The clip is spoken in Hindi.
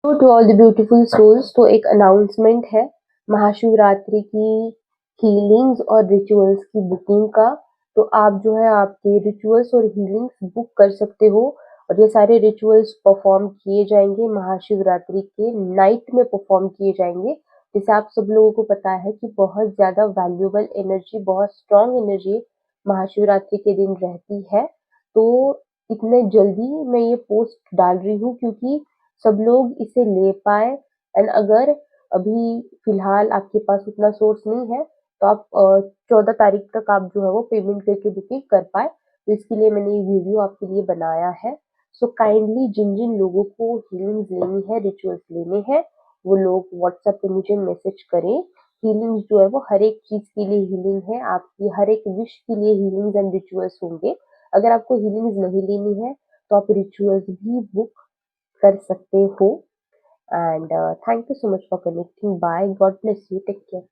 To all the beautiful souls, तो एक अनाउंसमेंट है महाशिवरात्रि की हीलिंग्स और रिचुअल्स की बुकिंग का। तो आप जो है आपके रिचुअल्स और हीलिंग्स बुक कर सकते हो और ये सारे रिचुअल्स परफॉर्म किए जाएंगे महाशिवरात्रि के नाइट में परफॉर्म किए जाएंगे। जैसे आप सब लोगों को पता है कि बहुत ज्यादा वैल्यूबल एनर्जी, बहुत स्ट्रॉन्ग एनर्जी महाशिवरात्रि के दिन रहती है। तो इतने जल्दी मैं ये पोस्ट डाल रही हूँ क्योंकि सब लोग इसे ले पाए। एंड अगर अभी फिलहाल आपके पास उतना सोर्स नहीं है तो आप 14 तारीख तक आप जो है वो पेमेंट करके बुकिंग कर पाए। तो इसके लिए मैंने ये वीडियो आपके लिए बनाया है। सो काइंडली जिन जिन लोगों को हीलिंग्स लेनी है, रिचुअल्स लेने हैं, वो लोग व्हाट्सएप पे मुझे मैसेज करें। हीलिंग्स जो है वो हर एक चीज के लिए हीलिंग है, आपकी हर एक विश के लिए हीलिंग्स एंड रिचुअल्स होंगे। अगर आपको हीलिंग्स नहीं लेनी है तो आप रिचुअल्स भी बुक कर सकते हो। And thank you so much for connecting. Bye, God bless you, take care.